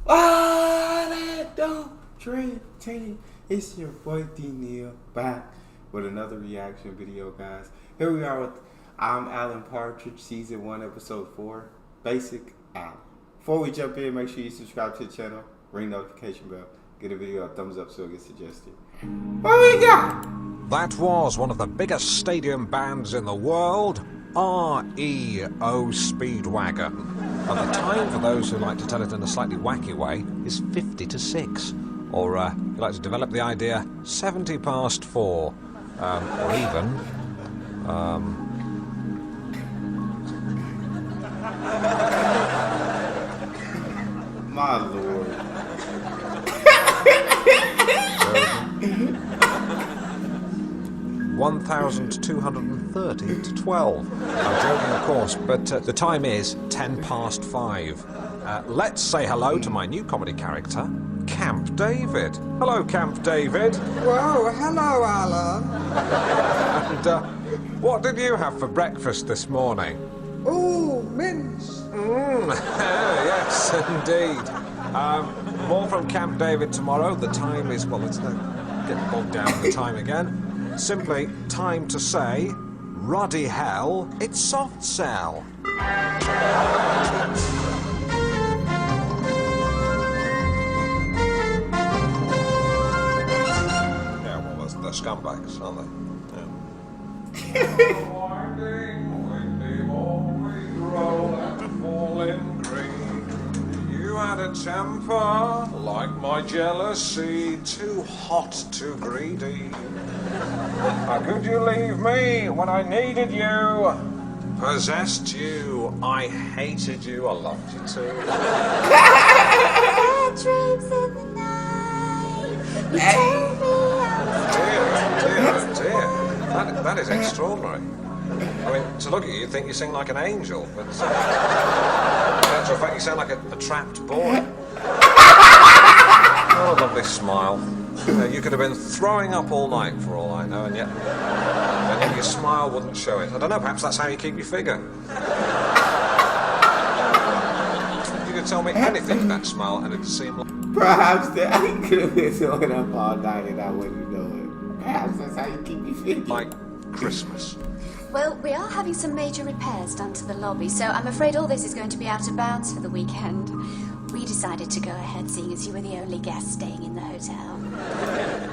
Ah, that don't drink team. It's your boy D Neil back with another reaction video, guys. Here we are with I'm Alan Partridge, season 1, episode 4, Basic Alan. Before we jump in, make sure you subscribe to the channel, ring the notification bell, get a video a thumbs up so it gets suggested. What we got? That was one of the biggest stadium bands in the world, REO Speedwagon. And the time, for those who like to tell it in a slightly wacky way, is 50 to 6. Or, if you like to develop the idea, 70 past 4. Or even, My lord. 1,230 to 12. I'm joking, of course, but the time is 10 past 5. Let's say hello to my new comedy character, Camp David. Hello, Camp David. Whoa, hello, Alan. And what did you have for breakfast this morning? Ooh, mince. Yes, indeed. More from Camp David tomorrow. The time is, well, let's get bogged down in the time again. Simply time to say, ruddy hell, it's soft sell. Yeah, well, they're scumbags, aren't they? You had a temper like my jealousy, too hot, too greedy. How could you leave me when I needed you? Possessed you, I hated you, I loved you too. Dreams in the night. You told me Dear. That is extraordinary. I mean, to look at you, you'd think you sing like an angel, but in actual fact, you sound like a trapped boy. Oh, a lovely smile. You could have been throwing up all night for all I know, and yet your smile wouldn't show it. I don't know, perhaps that's how you keep your figure. You could tell me anything with that smile and it'd seem like... Perhaps that I could have been throwing up all night and I wouldn't know it. Perhaps that's how you keep your figure. like Christmas. Well, we are having some major repairs done to the lobby, so I'm afraid all this is going to be out of bounds for the weekend. We decided to go ahead, seeing as you were the only guest staying in the hotel.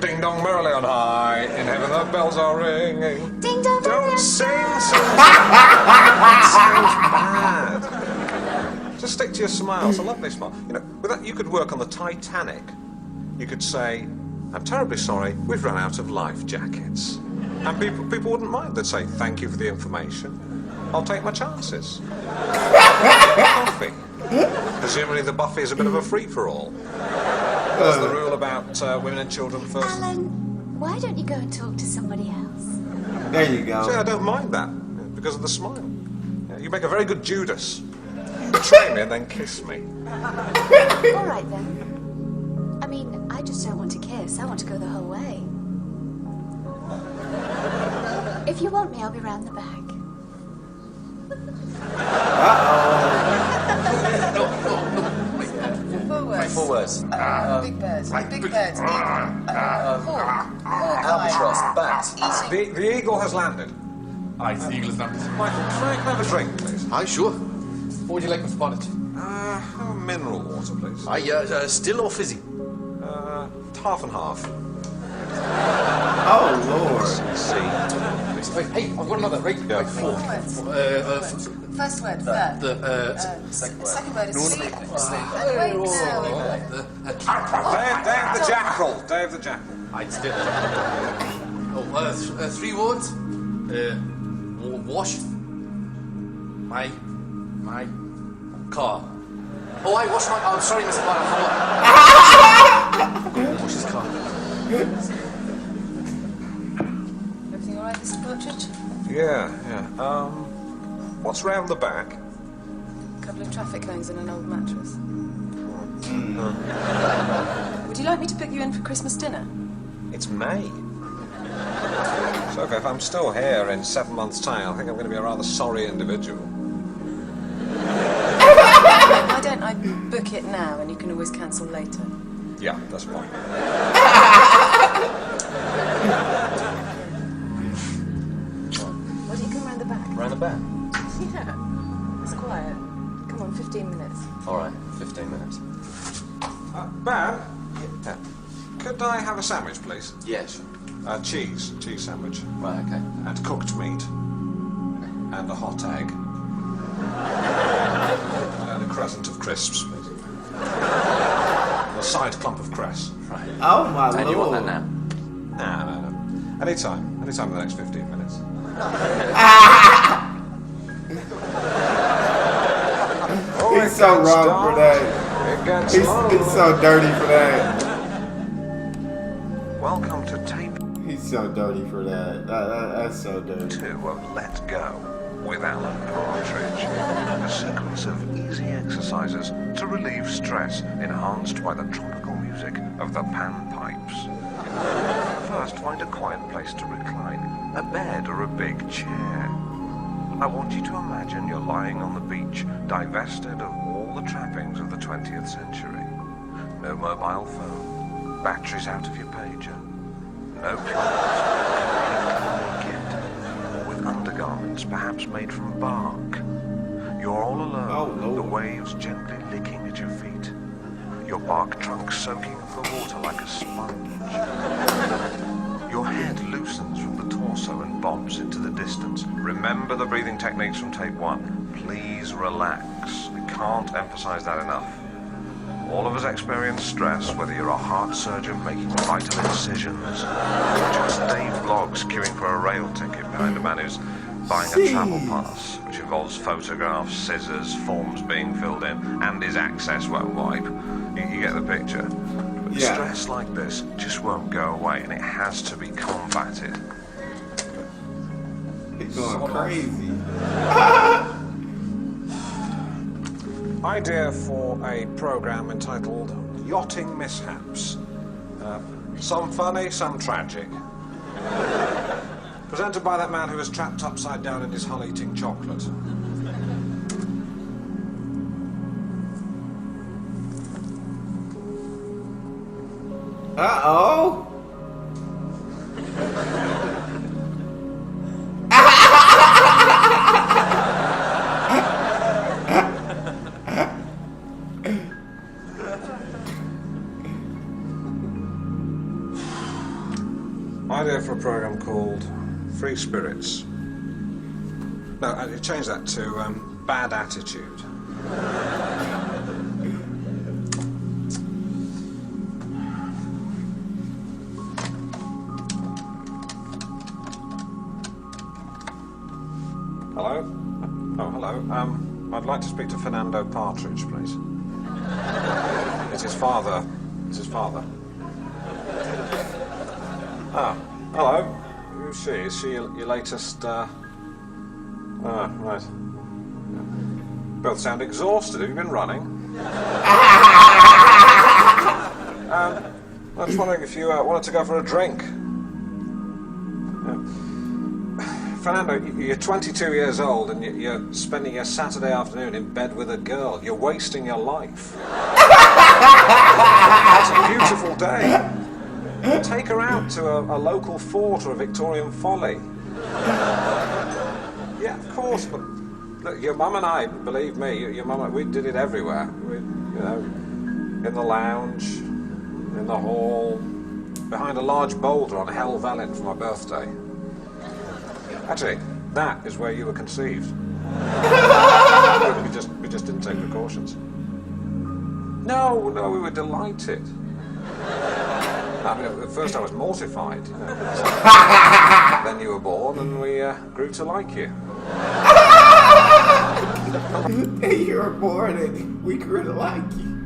Ding dong merrily on high, in heaven the bells are ringing. Ding dong, Don't sing so bad. Just stick to your smile. It's a lovely smile. You know, with that, you could work on the Titanic. You could say, "I'm terribly sorry, we've run out of life jackets." And people wouldn't mind. They'd say, "Thank you for the information. I'll take my chances." Coffee. Presumably the buffet is a bit of a free-for-all. There's the rule about women and children first. Alan, why don't you go and talk to somebody else? There you go. See, I don't mind that, because of the smile. Yeah, you make a very good Judas. Betray me and then kiss me. All right, then. I mean, I just don't want to kiss. I want to go the whole way. If you want me, I'll be round the back. Four words. Big birds. Big birds. Albatross. Bat. The eagle has landed. Aye, the eagle is landed. Michael, can I have a drink, please? Aye, sure. What would you like, Mr. Bonnet? Mineral water, please. Aye, still or fizzy? Half and half. Oh, Lord. See. Right, hey, I've got another, right? Yeah. Right, four. First word, third. Second word is sleep. Wait, no. Dave the Jackal. Dave the Jackal. Aye, still. Three words. Wash my car. Oh, I wash my... Oh, I'm sorry, Mr. Bonnet, I forgot. Wash his car. Everything all right, Mr. Partridge? Yeah. What's round the back? A couple of traffic cones and an old mattress. Would you like me to pick you in for Christmas dinner? It's May. So, okay, if I'm still here in 7 months' time, I think I'm going to be a rather sorry individual. Why don't I book ticket now, and you can always cancel later. Yeah, that's fine. Why don't you come round the back? Round the back? Yeah. It's quiet. Come on, 15 minutes. All right, 15 minutes. Ben? Yeah. Could I have a sandwich, please? Yeah, sure. Cheese sandwich. Right, okay. And cooked meat. And a hot egg. And a crescent of crisps, please. And a side clump of cress. Right. Oh my lord. And you want that now? No. Anytime in the next 15 minutes. He's so wrong for that. He's so dirty for that. Welcome to tape He's so dirty for that. That's so dirty. 2 of Let Go with Alan Partridge. A sequence of easy exercises to relieve stress enhanced by the tropical music of the panpipes. First, find a quiet place to recline, a bed or a big chair. I want you to imagine you're lying on the beach, divested of all the trappings of the 20th century. No mobile phone, batteries out of your pager, no clothes, naked, or with undergarments perhaps made from bark. You're all alone, Oh, Lord. the waves gently licking at your feet, your bark trunk soaking up the water like a sponge. Your head loosens from the torso and bobs into the distance. Remember the breathing techniques from tape 1. Please relax. I can't emphasize that enough. All of us experience stress, whether you're a heart surgeon making vital incisions, or just Dave Bloggs queuing for a rail ticket behind a man who's buying a travel pass, which involves photographs, scissors, forms being filled in, and his access wet wipe. You get the picture. But Yeah. stress like this just won't go away, and it has to be combated. He's going crazy. Idea for a program entitled Yachting Mishaps. Some funny, some tragic. Presented by that man who was trapped upside down in his hull eating chocolate. Uh-oh. Idea for a program called Free Spirits. No, I change that to Bad Attitude. Hello? Oh, hello. I'd like to speak to Fernando Partridge, please. It's his father. It's his father. Ah, hello. Who's she? Is she your latest, right. Both sound exhausted. Have you been running? I was wondering if you wanted to go for a drink. Fernando, you're 22 years old and you're spending your Saturday afternoon in bed with a girl. You're wasting your life. It's a beautiful day. Take her out to a local fort or a Victorian folly. Yeah, of course, but look, your mum and I, believe me, your mum, we did it everywhere. In the lounge, in the hall, behind a large boulder on Hell Valley for my birthday. Actually, that is where you were conceived. we just didn't take precautions. No, we were delighted. I mean, at first I was mortified. Then you were born and we grew to like you. You were born and we grew to like you.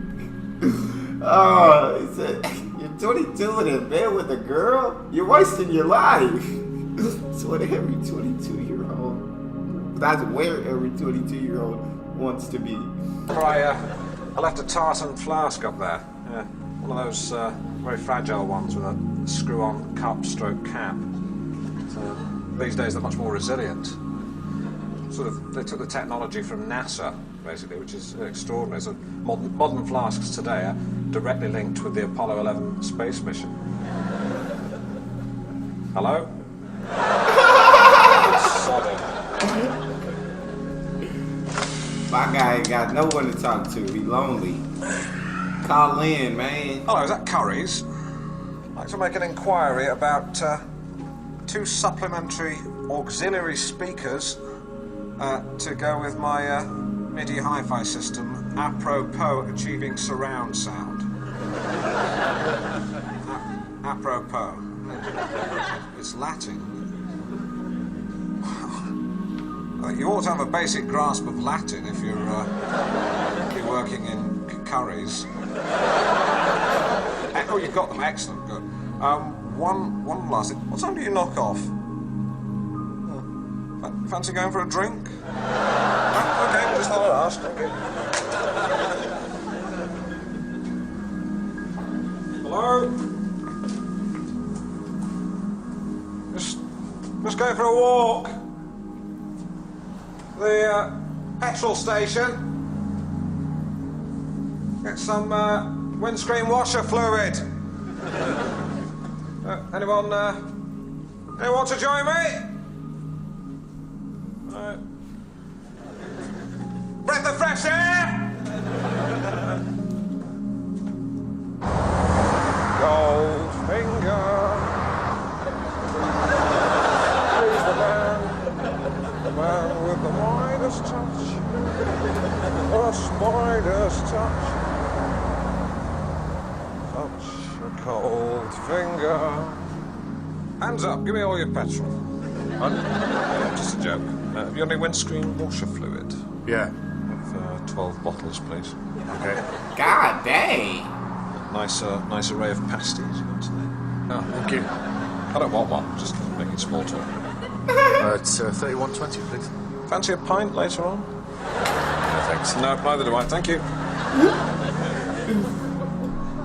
Oh, he said, you're 22 and in bed with a girl? You're wasting your life. That's what every 22-year-old, that's where every 22-year-old wants to be. I left a tartan flask up there. Yeah, one of those very fragile ones with a screw-on cup-stroke cap. So, these days they're much more resilient. They took the technology from NASA, basically, which is extraordinary. So modern flasks today are directly linked with the Apollo 11 space mission. Hello? Sodom. My guy ain't got no one to talk to. He lonely. Call in, man. Hello, is that Curry's? I'd like to make an inquiry about 2 supplementary auxiliary speakers to go with my MIDI hi-fi system, apropos achieving surround sound. Apropos. It's Latin. You ought to have a basic grasp of Latin if you're working in Curry's. Oh, you've got them. Excellent. Good. One last thing. What time do you knock off? Fancy going for a drink? Okay, just thought I'd ask. Thank you. Hello? Just go for a walk. The petrol station. Get some windscreen washer fluid. Anyone want to join me? Breath of fresh air. Goldfinger. He's the man with the Midas touch. The Midas touch. Touch a cold finger. Hands up, give me all your petrol. Just a joke. Have you got any windscreen washer fluid? Yeah. Have 12 bottles, please. Okay. God dang. Nice array of pasties you got today. Oh, thank you. I don't want one, just making small talk. It's 31.20, please. Fancy a pint later on? No, thanks. No, neither do I. Thank you.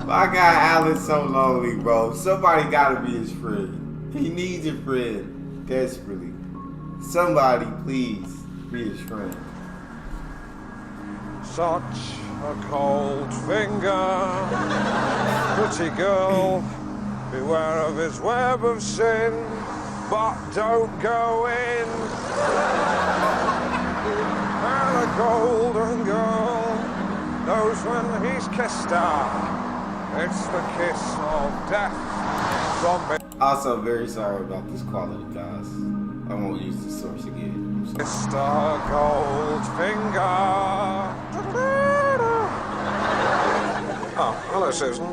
My guy Alan's so lonely, bro. Somebody gotta be his friend. He needs a friend desperately. Somebody, please, be his friend. Such a cold finger, pretty girl, beware of his web of sin, but don't go in. And a golden girl knows when he's kissed her, it's the kiss of death from me. Also, very sorry about this quality, guys. I won't use the source again. Mr. Goldfinger. Oh, hello, Susan.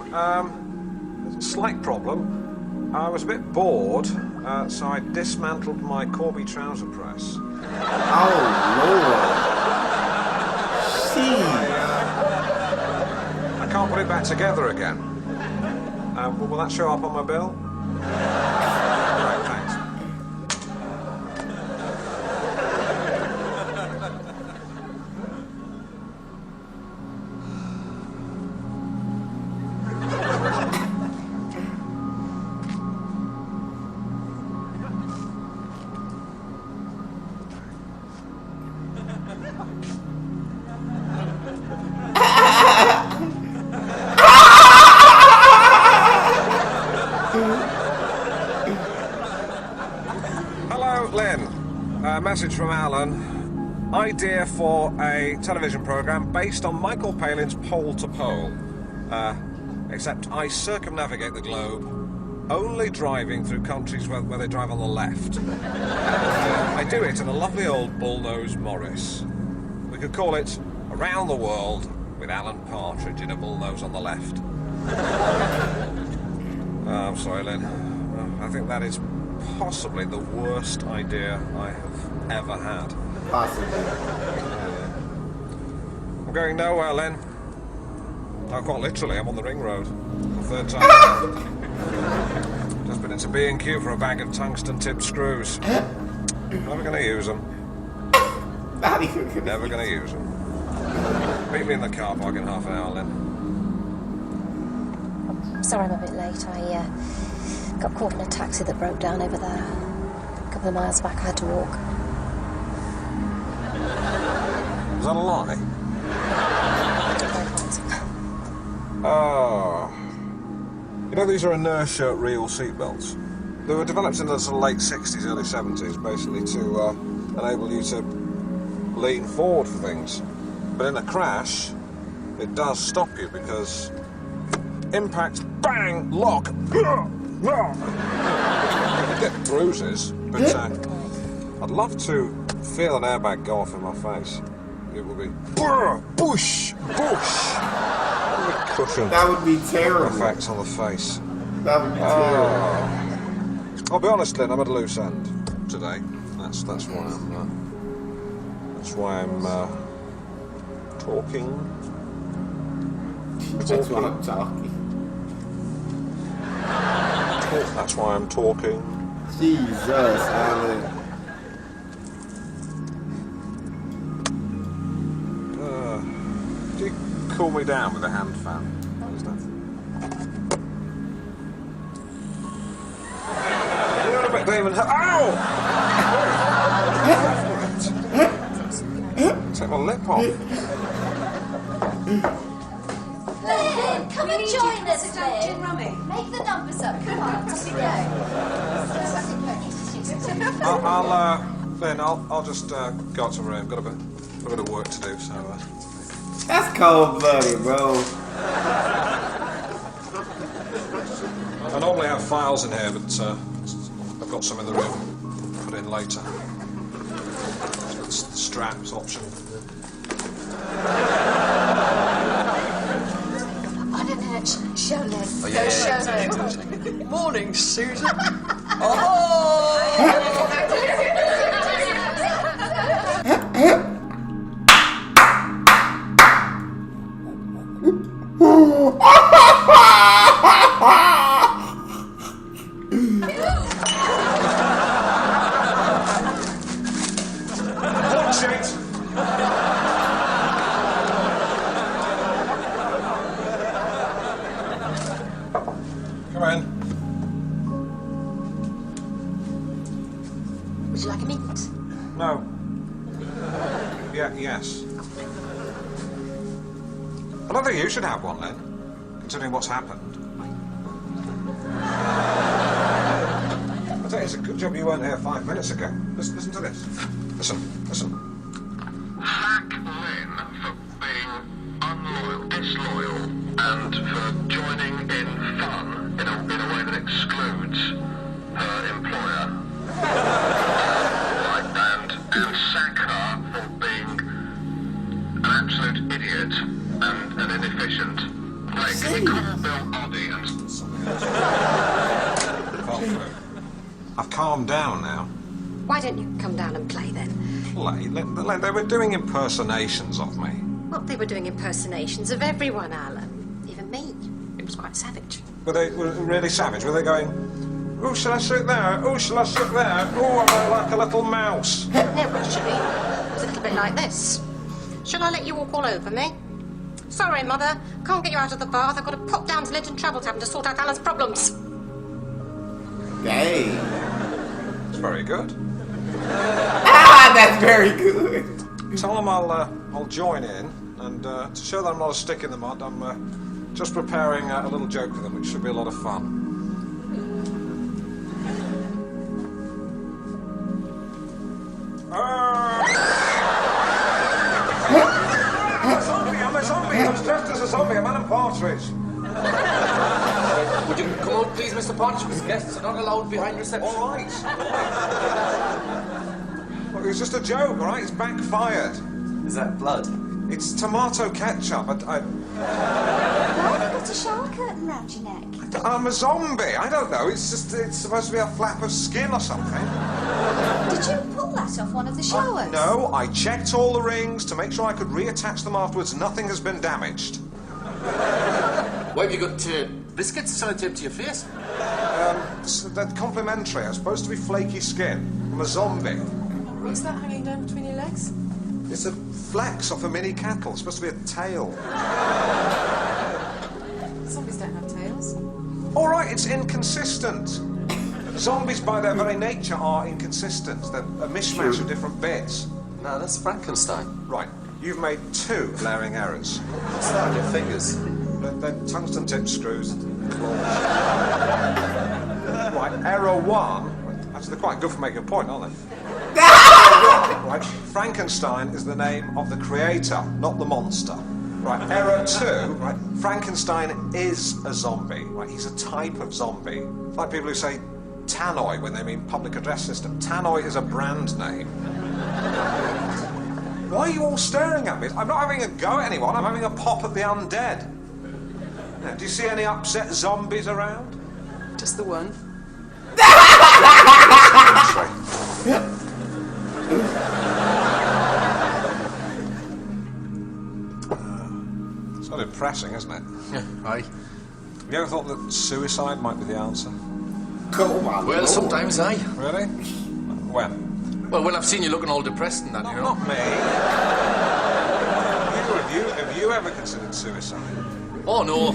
There's a slight problem. I was a bit bored, so I dismantled my Corby trouser press. Oh, Lord. I can't put it back together again. Will that show up on my bill? Right, thanks. Message from Alan. Idea for a television programme based on Michael Palin's Pole to Pole. Except I circumnavigate the globe, only driving through countries where they drive on the left. I do it in a lovely old bullnose Morris. We could call it Around the World with Alan Partridge in a bullnose on the left. I'm sorry, Lynn. I think that is possibly the worst idea I have ever had. Possibly. I'm going nowhere, Len. Oh, quite literally, I'm on the ring road. The third time. Just been into B&Q for a bag of tungsten-tipped screws. Never going to use them. Never going to use them. Meet me in the car park in half an hour, Len. Sorry I'm a bit late. I got caught in a taxi that broke down over there. A couple of miles back, I had to walk. Was that a lie? Oh. You know, these are inertia real seatbelts. They were developed in the sort of late 60s, early 70s, basically to enable you to lean forward for things. But in a crash, it does stop you because impact, bang, lock. You get bruises, but I'd love to feel an airbag go off in my face. It would be bush. Cushioned. That would be terrible. Effects on the face. That would be terrible. I'll be honest, Lynn. I'm at a loose end today. That's why I'm talking. That's why I'm talking. That's why I'm talking. Jesus, Alan. Do you cool me down with a hand fan? What is that? You're a bit Damon. Ow! Take my lip off. Lynn, come and join us, Lynn. Make the numbers up. Come on, off we go. I'll just go out to my room. Got a bit of work to do, so. That's cold-blooded, bro. I normally have files in here, but I've got some in the room. Put in later. Straps option. On a minute. Show Lynn. Oh, Go show Lynn. Morning, Susan. Oh! Come in. Would you like a meat? No. Yes. I don't think you should have one, Lynn, considering what's happened. I tell you, it's a good job you weren't here 5 minutes ago. Listen to this. Listen. Sack Lynn for being disloyal, and for joining in fun in a way that excludes her employer. And sack her for being an absolute idiot and inefficient. Like Bill Oddie and I've calmed down now. Why don't you come down and play then? Play? They were doing impersonations of me. Well, they were doing impersonations of everyone, Alan. Even me. It was quite savage. Were they really savage? Were they going, "Oh, shall I sit there? Oh, shall I sit there? Oh, I'm like a little mouse." No, actually, it was a little bit like this. Shall I let you walk all over me? Sorry, Mother. Can't get you out of the bath. I've got to pop down to Linton Travel Tavern to sort out Alan's problems. Dang. It's very good. That's very good. Tell them I'll join in, and to show that I'm not a stick in the mud, I'm just preparing a little joke with them, which should be a lot of fun. I'm a zombie. I'm dressed as a zombie. I'm Alan Partridge. Would you come out, please, Mr. Partridge? Because guests are not allowed behind reception. All right. Look, it was just a joke, all right? It's backfired. Is that blood? It's tomato ketchup. Why have you got a shower curtain round your neck? I'm a zombie. I don't know. It's supposed to be a flap of skin or something. Did you pull that off one of the showers? No, I checked all the rings to make sure I could reattach them afterwards. Nothing has been damaged. Why have you got biscuits sellotape to your face? They're complimentary. I'm supposed to be flaky skin. I'm a zombie. What's that hanging down between your legs? It's a flex off a mini cattle. It's supposed to be a tail. Zombies don't have tails. All right, it's inconsistent. Zombies, by their very nature, are inconsistent. They're a mishmash of different bits. No, that's Frankenstein. Right, you've made two glaring errors. What's that on your fingers? They're tungsten tip screws. Right, error 1. Actually, they're quite good for making a point, aren't they? Right, Frankenstein is the name of the creator, not the monster. Right, error 2. Right, Frankenstein is a zombie. Right, he's a type of zombie. It's like people who say tannoy when they mean public address system. Tannoy is a brand name. Why are you all staring at me? I'm not having a go at anyone. I'm having a pop at the undead. Now, do you see any upset zombies around? Just the one. It's not depressing, isn't it? Yeah, aye. Have you ever thought that suicide might be the answer? Oh my Well, Lord. sometimes aye. Really? When? Well, when I've seen you looking all depressed and that, you know. Not me. Have you ever considered suicide? Oh, no.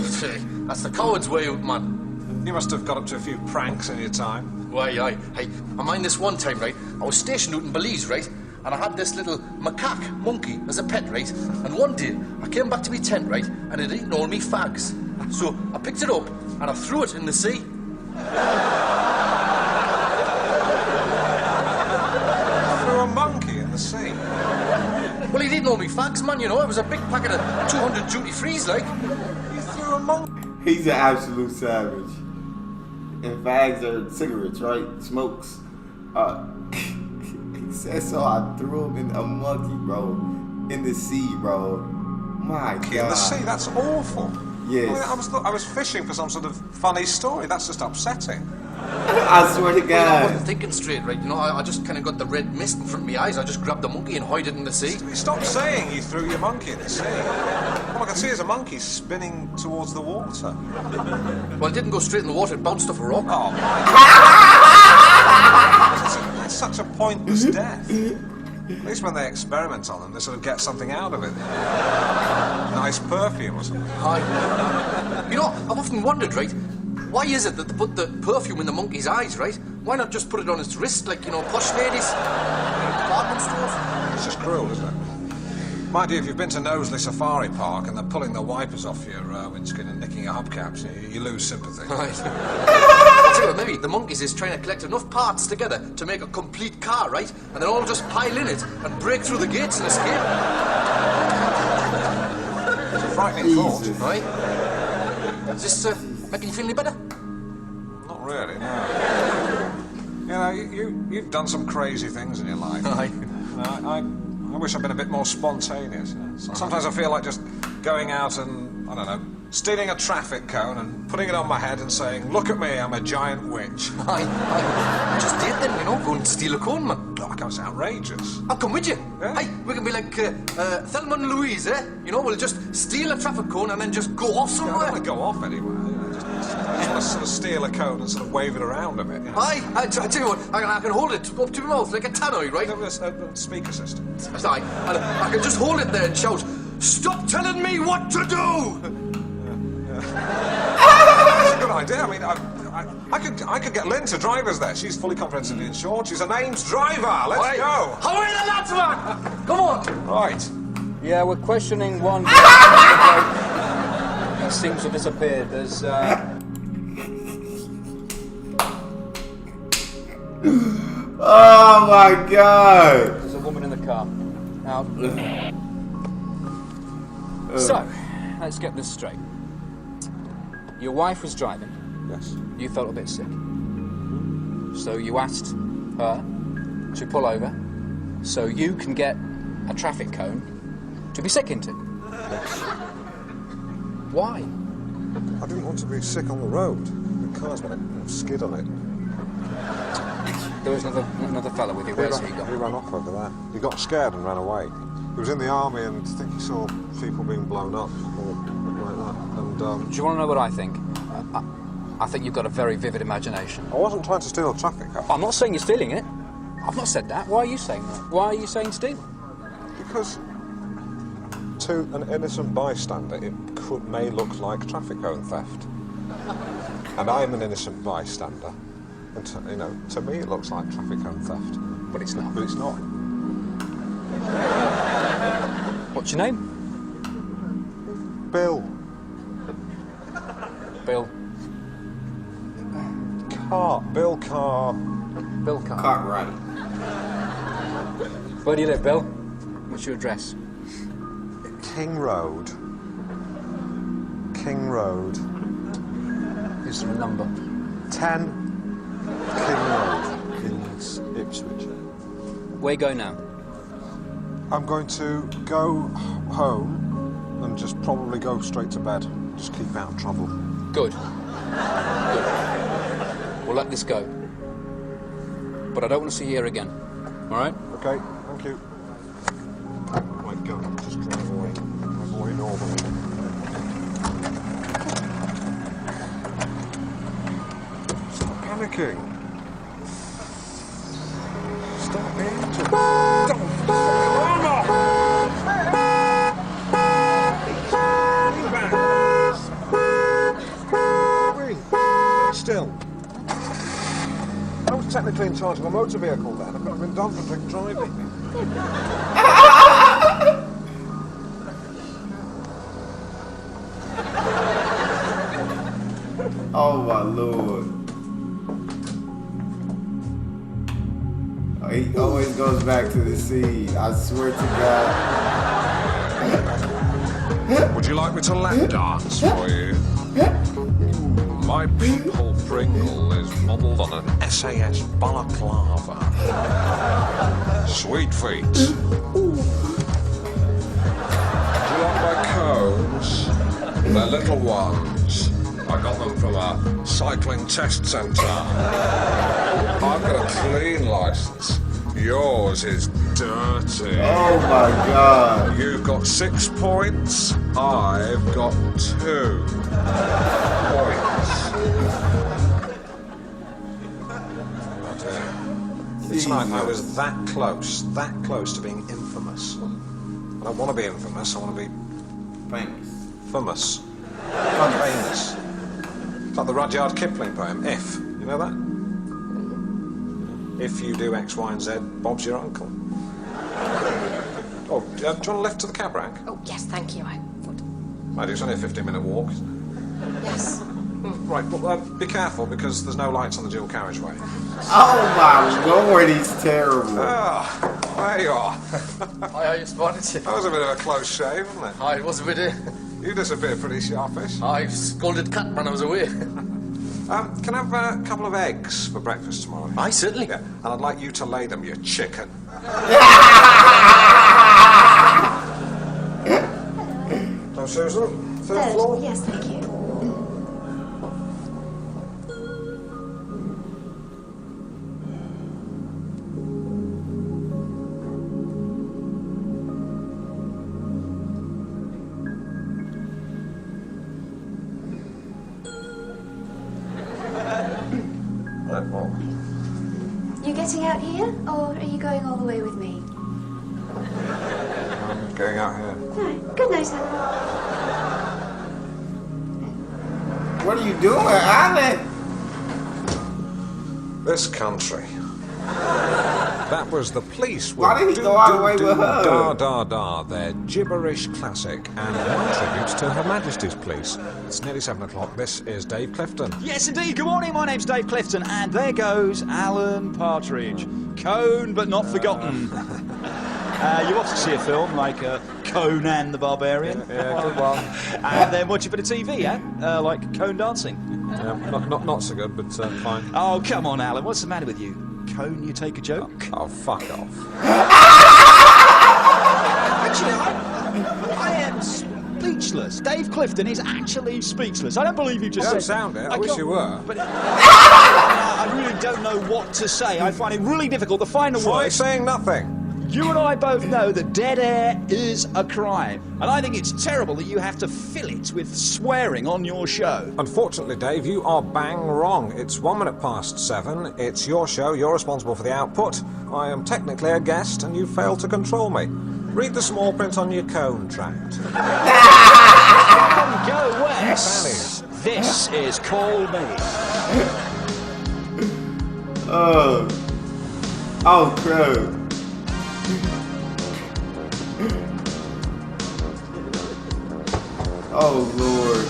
That's the coward's way out, man. You must have got up to a few pranks in your time. Why, aye. Hey, I mind this one time, right? I was stationed out in Belize, right? And I had this little macaque monkey as a pet, right? And one day, I came back to my tent, right? And it had eaten all me fags. So I picked it up and I threw it in the sea. Threw a monkey in the sea. Well, he'd eaten all me fags, man, you know. It was a big packet of 200 duty-frees, like. You threw a monkey? He's an absolute savage. And fags are cigarettes, right? Smokes. He said so. I threw him in a monkey, bro. In the sea, bro. My God. In the sea? That's awful. Yes. I was fishing for some sort of funny story. That's just upsetting. I swear to Well, I God. wasn't thinking straight, right? You know, I just kind of got the red mist in front of my eyes. I just grabbed the monkey and hid it in the sea. Stop saying you threw your monkey in the sea. All I can see is a monkey spinning towards the water. Well, it didn't go straight in the water. It bounced off a rock. Oh, my God. That's such a pointless death. At least when they experiment on them, they sort of get something out of it. Nice perfume or something. Hi. You know, I've often wondered, right? Why is it that they put the perfume in the monkey's eyes, right? Why not just put it on its wrist like, you know, posh ladies? Department stores? It's just cruel, isn't it? Mind you, if you've been to Knowsley Safari Park and they're pulling the wipers off your windscreen and nicking your hubcaps, you lose sympathy. Right. I'll tell you what, maybe the monkeys is trying to collect enough parts together to make a complete car, right? And then all just pile in it and break through the gates and escape. It's a frightening thought. Right? Is this making you feel any better? Not really, no. You know, you've done some crazy things in your life. Aye. I wish I'd been a bit more spontaneous. You know? Sometimes I feel like just going out and, I don't know, stealing a traffic cone and putting it on my head and saying, "Look at me, I'm a giant witch." Aye. Just did then, you know, go and steal a cone, man. Oh, it's outrageous. I'll come with you. Yeah? Hey, we can be like Thelma and Louise, eh? You know, we'll just steal a traffic cone and then just go off I somewhere. don't want to go off anywhere. You know, just want to sort of steal a cone and sort of wave it around a bit. You know? Aye, I tell you what, I can hold it up to my mouth like a tannoy, right? A speaker system. Aye, and I can just hold it there and shout, "Stop telling me what to do!" That's a good idea. I mean, I could get Lynn to drive us there. She's fully comprehensively insured. She's a named driver. Let's go. Hurry the lads, man! Come on! Right. Yeah, we're questioning one that seems to have disappeared. There's, Oh my God. there's a woman in the car. Now, so, let's get this straight. Your wife was driving. Yes. You felt a bit sick. So you asked her to pull over so you can get a traffic cone to be sick into. Yes. Why? I didn't want to be sick on the road. The car's got a skid on it. There was another fella with you. Where's he gone? He ran off over there. He got scared and ran away. He was in the army and I think he saw people being blown up or like that. And Do you want to know what I think? I think you've got a very vivid imagination. I wasn't trying to steal a traffic cone. I'm not saying you're stealing it. I've not said that. Why are you saying that? Why are you saying steal? Because to an innocent bystander, it may look like traffic cone theft. And I'm an innocent bystander. And to me it looks like traffic cone theft. But it's not. But it's not. What's your name? Bill. Bill. Bill Carr. Bill Carr. Cartwright. Where do you live, Bill? What's your address? King Road. King Road. Is there a number? 10 King Road. Kings, Ipswich. Where you go now? I'm going to go home and just probably go straight to bed. Just keep out of trouble. Good. Good. We'll let this go. But I don't want to see you here again. All right? Okay, thank you. Right, go. Just drive away. Drive away normally. Stop panicking. Stop being too... Don't... Still. I was technically in charge of a motor vehicle then. I could have been done for drink driving. Oh my lord. Oh, he always goes back to the scene. I swear to God. Would you like me to lap dance for you? My peephole Pringle is modelled on an SAS balaclava. Sweet feet. Do you like my cones? They're little ones. I got them from a cycling test centre. I've got a clean licence. Yours is dirty. Oh my God. You've got 6 points. I've got 2 points. Tonight I was that close to being infamous. I don't want to be infamous, I want to be... Famous. Famous. Famous. It's like the Rudyard Kipling poem, If. You know that? If you do X, Y and Z, Bob's your uncle. Oh, do you want a lift to the cab rank? Oh, yes, thank you, I would. It's only a 15-minute walk. Yes. Right, but be careful because there's no lights on the dual carriageway. Oh my lord, he's terrible. Ah, there you are. Hi, how you spotted you? That was a bit of a close shave, wasn't it? Hi, it was a bit You disappeared pretty sharpish. I scolded cat when I was away. Can I have a couple of eggs for breakfast tomorrow? Aye, certainly. Yeah, and I'd like you to lay them, you chicken. So, Susan, third floor? Yes, thank you. You getting out here, or are you going all the way with me? I'm going out here. Right. Good night, Alan. What are you doing, Alan? This country. That was the police. Why did he go all the way with her? Da da da, their gibberish classic, and one tribute to Her Majesty's Police. It's nearly 7 o'clock. This is Dave Clifton. Yes, indeed. Good morning. My name's Dave Clifton, and there goes Alan Partridge. Cone, but not forgotten. You often see a film like Conan the Barbarian. Yeah, good one. And then watch a bit of TV, yeah? Like Cone dancing. Not so good, but fine. Oh, come on, Alan. What's the matter with you? Cone, you take a joke? Oh, fuck off. Actually, I am speechless. Dave Clifton is actually speechless. I don't believe you just You don't said... sound it. I wish you were. But I really don't know what to say. I find it really difficult. The final Try word... saying nothing. You and I both know that dead air is a crime. And I think it's terrible that you have to fill it with swearing on your show. Unfortunately, Dave, you are bang wrong. It's 1 minute past 7. It's your show. You're responsible for the output. I am technically a guest, and you failed to control me. Read the small print on your cone tract. Go west. This is Call Me. Oh, crap. Oh, Lord.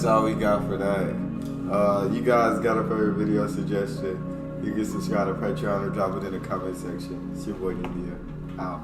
that's all we got for that. You guys got a favorite video suggestion? You can subscribe to Patreon or drop it in the comment section. It's your boy India. Out.